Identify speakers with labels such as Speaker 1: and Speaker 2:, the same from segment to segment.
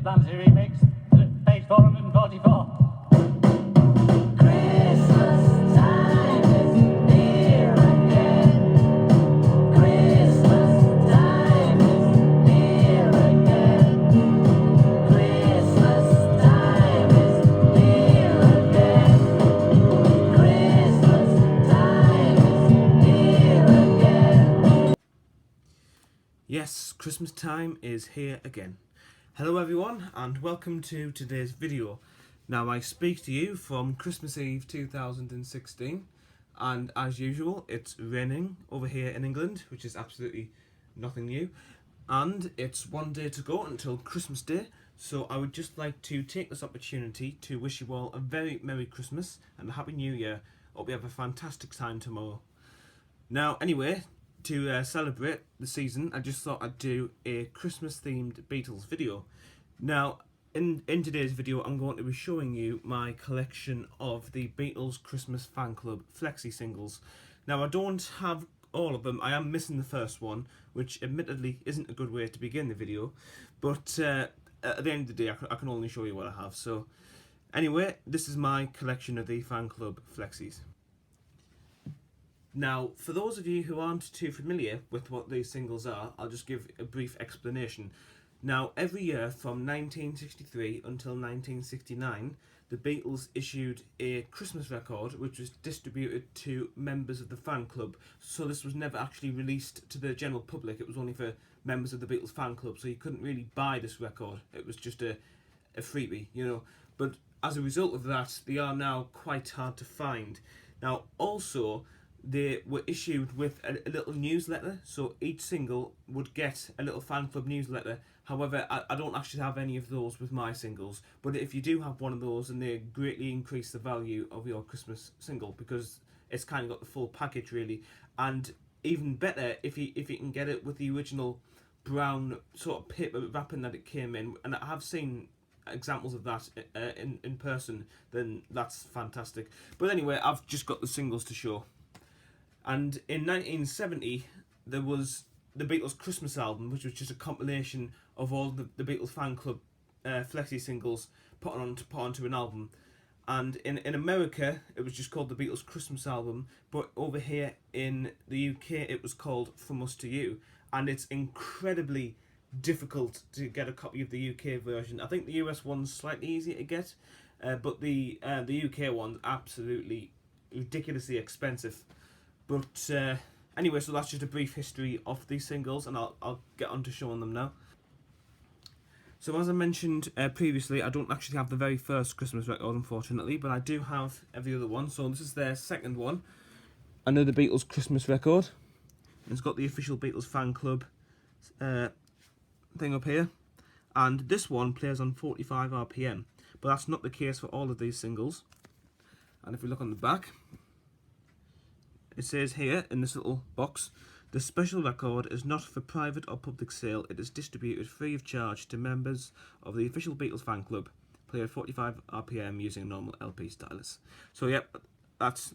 Speaker 1: Mr. Bamsey remix, page 444.
Speaker 2: Christmas time is near again. Christmas time is near again. Christmas time is near again. Christmas time is near again.
Speaker 3: Yes, Christmas time is here again. Hello everyone and welcome to today's video. Now I speak to you from Christmas Eve 2016 and as usual it's raining over here in England, which is absolutely nothing new, and it's one day to go until Christmas Day, so I would just like to take this opportunity to wish you all a very Merry Christmas and a Happy New Year. Hope you have a fantastic time tomorrow. Now anyway, to celebrate the season, I just thought I'd do a Christmas themed Beatles video. Now, in today's video, I'm going to be showing you my collection of the Beatles Christmas Fan Club Flexi singles. Now, I don't have all of them. I am missing the first one, which admittedly isn't a good way to begin the video, but at the end of the day, I can only show you what I have. So, anyway, this is my collection of the Fan Club Flexis. Now, for those of you who aren't too familiar with what these singles are, I'll just give a brief explanation. Now, every year from 1963 until 1969, the Beatles issued a Christmas record which was distributed to members of the fan club. So this was never actually released to the general public, it was only for members of the Beatles fan club, so you couldn't really buy this record, it was just a freebie, you know. But as a result of that, they are now quite hard to find. Now, also, they were issued with a little newsletter, so each single would get a little fan club newsletter. However, I don't actually have any of those with my singles, but if you do have one of those, and they greatly increase the value of your Christmas single, because it's kind of got the full package really. And even better if you can get it with the original brown sort of paper wrapping that it came in, and I have seen examples of that in person, then that's fantastic. But anyway, I've just got the singles to show. And in 1970, there was the Beatles Christmas album, which was just a compilation of all the Beatles fan club flexi singles put onto an album. And in America, it was just called the Beatles Christmas album, but over here in the UK, it was called From Us to You. And it's incredibly difficult to get a copy of the UK version. I think the US one's slightly easier to get, but the UK one's absolutely ridiculously expensive. But anyway, so that's just a brief history of these singles, and I'll get on to showing them now. So as I mentioned previously, I don't actually have the very first Christmas record, unfortunately, but I do have every other one. So this is their second one, another Beatles Christmas record. It's got the official Beatles fan club thing up here, and this one plays on 45 RPM, but that's not the case for all of these singles. And if we look on the back, it says here in this little box, the special record is not for private or public sale. It is distributed free of charge to members of the official Beatles fan club. Play at 45 RPM using a normal LP stylus. So yep, that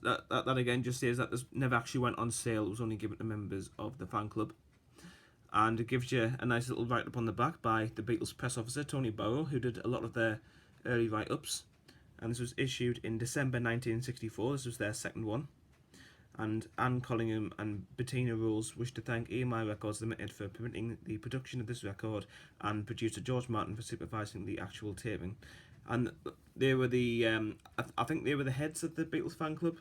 Speaker 3: again just says that this never actually went on sale. It was only given to members of the fan club. And it gives you a nice little write-up on the back by the Beatles press officer, Tony Barrow, who did a lot of their early write-ups. And this was issued in December 1964. This was their second one. And Anne Collingham and Bettina Rose wish to thank EMI Records Limited for permitting the production of this record, and producer George Martin for supervising the actual taping. And they were the, I think they were the heads of the Beatles fan club,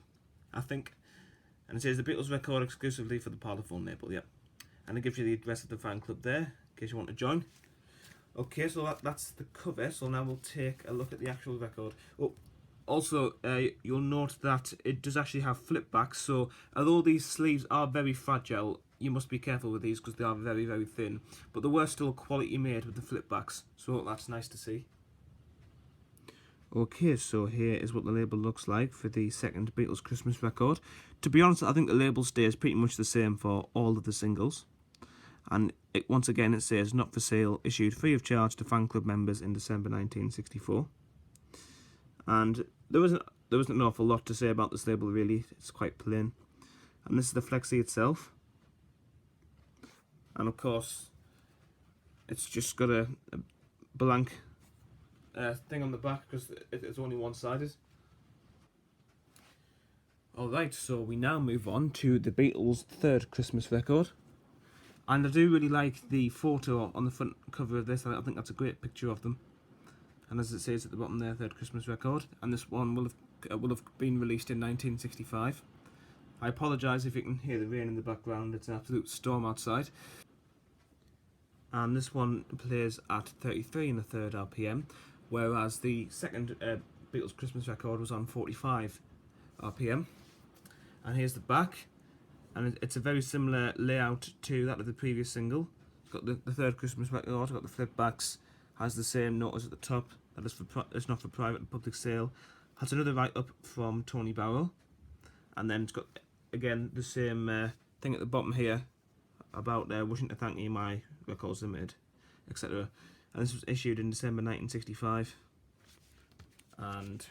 Speaker 3: I think. And it says the Beatles record exclusively for the Parlophone label, yep. And it gives you the address of the fan club there, in case you want to join. Okay, so that's the cover, so now we'll take a look at the actual record. Oh, also, you'll note that it does actually have flip backs, so although these sleeves are very fragile, you must be careful with these because they are very, very thin. But they were still quality made with the flip backs, so that's nice to see. Okay, so here is what the label looks like for the second Beatles Christmas record. To be honest, I think the label stays pretty much the same for all of the singles. And once again, it says not for sale, issued free of charge to fan club members in December 1964. And there wasn't an awful lot to say about this label really, it's quite plain. And this is the Flexi itself. And of course, it's just got a blank thing on the back because it's only one-sided. Alright, so we now move on to the Beatles' third Christmas record. And I do really like the photo on the front cover of this. I think that's a great picture of them. And as it says at the bottom there, third Christmas record. And this one will have been released in 1965. I apologise if you can hear the rain in the background. It's an absolute storm outside. And this one plays at 33 and a third RPM, whereas the second Beatles Christmas record was on 45 RPM. And here's the back, and it's a very similar layout to that of the previous single. It's got the third Christmas record, it's got the flip backs, has the same notice at the top, that is not for private and public sale, has another write-up from Tony Barrow, and then it's got, again, the same thing at the bottom here about wishing to thank you, my records limited, etc. And this was issued in December 1965, and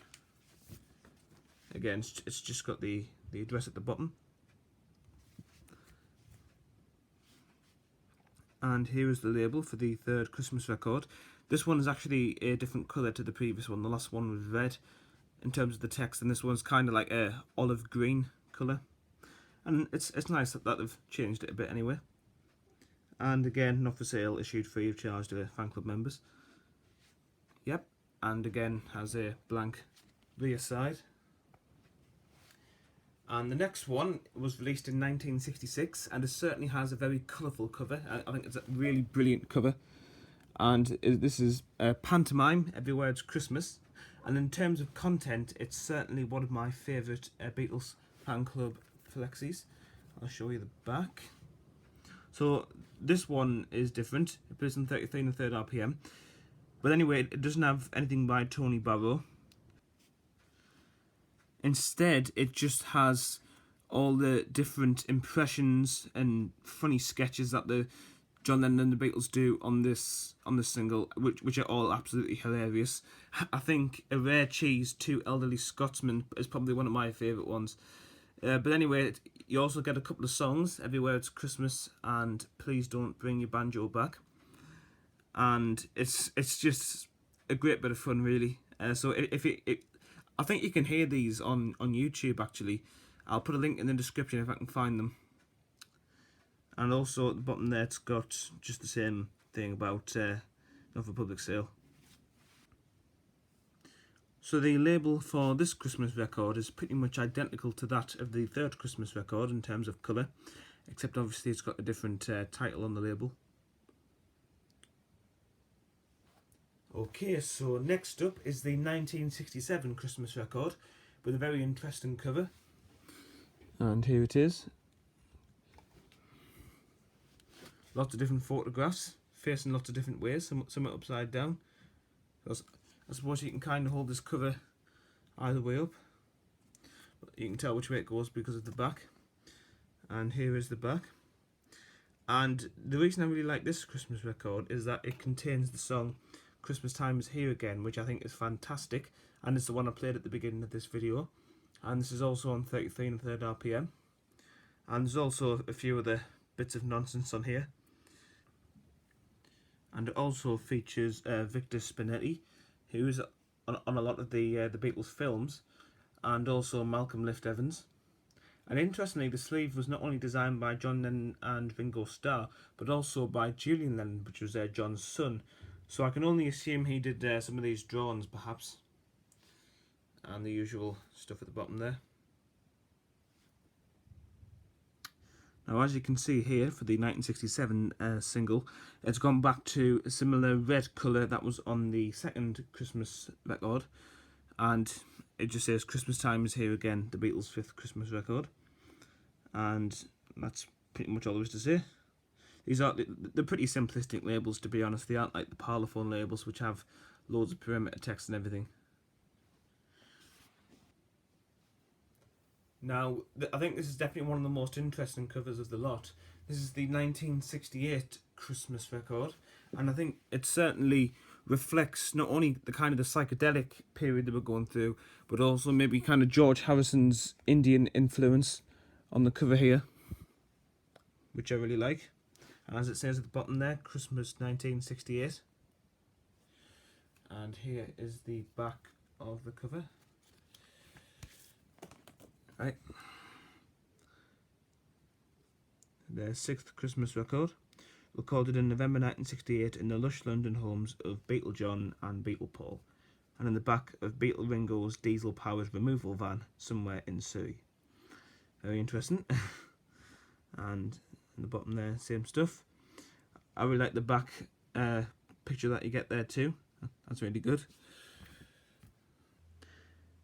Speaker 3: again, it's just got the address at the bottom. And here is the label for the third Christmas record. This one is actually a different colour to the previous one. The last one was red in terms of the text, and this one's kind of like a olive green colour. And it's nice that they've changed it a bit anyway. And again, not for sale, issued free of charge to fan club members. Yep, and again has a blank rear side. And the next one was released in 1966, and it certainly has a very colourful cover. I think it's a really brilliant cover. And this is Pantomime, Everywhere It's Christmas. And in terms of content, it's certainly one of my favourite Beatles fan club Flexis. I'll show you the back. So this one is different. It plays on 33 and a third RPM. But anyway, it doesn't have anything by Tony Barrow. Instead, it just has all the different impressions and funny sketches that the John Lennon and the Beatles do on this single, which are all absolutely hilarious. I think A Rare Cheese, Two Elderly Scotsmen is probably one of my favourite ones. But anyway, you also get a couple of songs, Everywhere It's Christmas and Please Don't Bring Your Banjo Back. And it's just a great bit of fun, really. So if I think you can hear these on YouTube, actually. I'll put a link in the description if I can find them. And also at the bottom there, it's got just the same thing about not for public sale. So the label for this Christmas record is pretty much identical to that of the third Christmas record in terms of colour, except obviously it's got a different title on the label. Okay, so next up is the 1967 Christmas record with a very interesting cover. And here it is. Lots of different photographs, facing lots of different ways, some are upside down. I suppose you can kind of hold this cover either way up. But you can tell which way it goes because of the back. And here is the back. And the reason I really like this Christmas record is that it contains the song Christmas Time Is Here Again, which I think is fantastic, and it's the one I played at the beginning of this video. And this is also on 33 and a third RPM. And there's also a few other bits of nonsense on here. And it also features Victor Spinetti, who's on a lot of the Beatles films, and also Malcolm Lift Evans. And interestingly, the sleeve was not only designed by John Lennon and Ringo Starr, but also by Julian Lennon, which was John's son. So I can only assume he did some of these drawings, perhaps. And the usual stuff at the bottom there. Now, as you can see here, for the 1967 single, it's gone back to a similar red colour that was on the second Christmas record. And it just says Christmas Time Is Here Again, the Beatles' fifth Christmas record. And that's pretty much all there is to say. They're pretty simplistic labels, to be honest. They aren't like the Parlophone labels, which have loads of perimeter text and everything. Now, I think this is definitely one of the most interesting covers of the lot. This is the 1968 Christmas record, and I think it certainly reflects not only the kind of the psychedelic period that we're going through, but also maybe kind of George Harrison's Indian influence on the cover here, which I really like. And as it says at the bottom there, Christmas 1968. And here is the back of the cover. Right. Their sixth Christmas record, recorded in November 1968 in the lush London homes of Beatle John and Beatle Paul, and in the back of Beatle Ringo's diesel-powered removal van somewhere in Surrey. Very interesting. And in the bottom there, same stuff. I really like the back picture that you get there too. That's really good.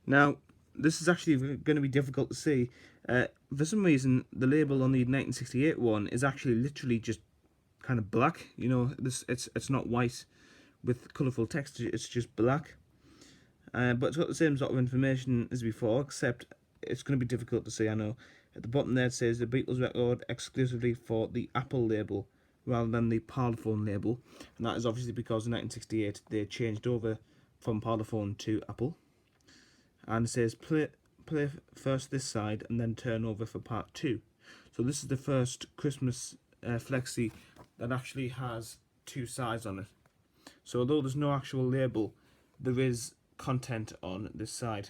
Speaker 3: Now, this is actually going to be difficult to see. For some reason, the label on the 1968 one is actually literally just kind of black. You know, it's not white with colourful text. It's just black. But it's got the same sort of information as before, except it's going to be difficult to see, I know. At the bottom there it says the Beatles record exclusively for the Apple label rather than the Parlophone label. And that is obviously because in 1968 they changed over from Parlophone to Apple. And it says play first this side and then turn over for part 2. So this is the first Christmas Flexi that actually has 2 sides on it. So although there's no actual label, there is content on this side.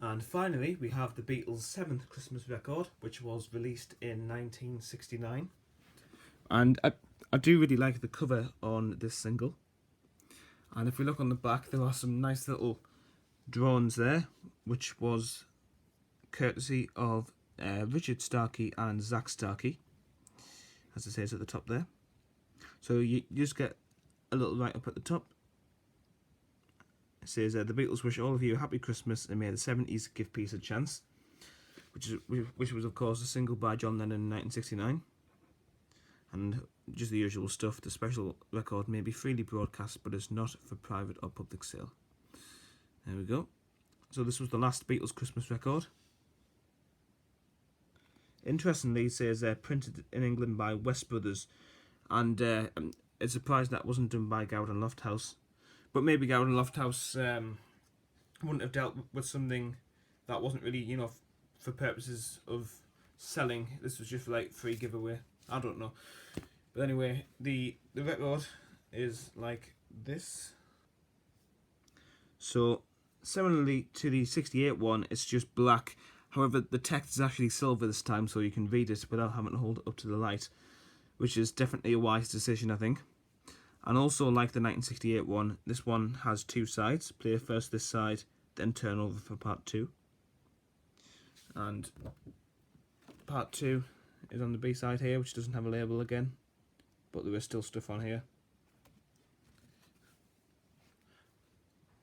Speaker 3: And finally, we have the Beatles' 7th Christmas record, which was released in 1969. And I do really like the cover on this single. And if we look on the back, there are some nice little drawings there, which was courtesy of Richard Starkey and Zach Starkey, as it says at the top there. So you just get a little write up at the top. It says, the Beatles wish all of you a happy Christmas and may the 70s give peace a chance, which was of course a single by John Lennon in 1969. And just the usual stuff, the special record may be freely broadcast but is not for private or public sale. There we go. So this was the last Beatles Christmas record. Interestingly, it says printed in England by West Brothers, and it's surprised that wasn't done by Gowden Lofthouse. But maybe Gowden Lofthouse wouldn't have dealt with something that wasn't really, you know, for purposes of selling. This was just like free giveaway. I don't know. But anyway, the record is like this. So similarly to the 68 one, it's just black. However, the text is actually silver this time, so you can read it without having to hold it up to the light, which is definitely a wise decision, I think. And also, like the 1968 one, this one has 2 sides. Play first this side, then turn over for part 2. And part 2 is on the B side here, which doesn't have a label again, but there is still stuff on here.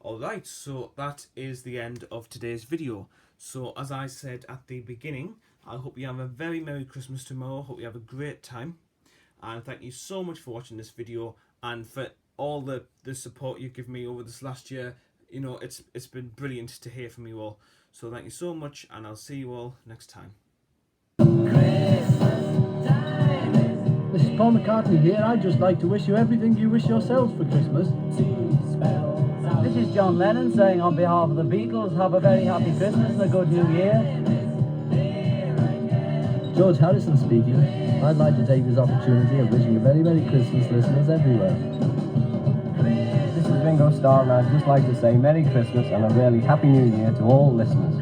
Speaker 3: Alright, so that is the end of today's video. So as I said at the beginning, I hope you have a very Merry Christmas tomorrow. Hope you have a great time. And thank you so much for watching this video and for all the support you've given me over this last year. You know, it's been brilliant to hear from you all. So thank you so much, and I'll see you all next time.
Speaker 2: Christmas time
Speaker 4: This is Paul McCartney here. I'd just like to wish you everything you wish yourselves for Christmas.
Speaker 1: This is John Lennon saying on behalf of the Beatles, have a very happy Christmas and a good New Year.
Speaker 4: George Harrison speaking. I'd like to take this opportunity of wishing a very Merry Christmas, listeners everywhere.
Speaker 5: This is Ringo Starr, and I'd just like to say Merry Christmas and a really Happy New Year to all listeners.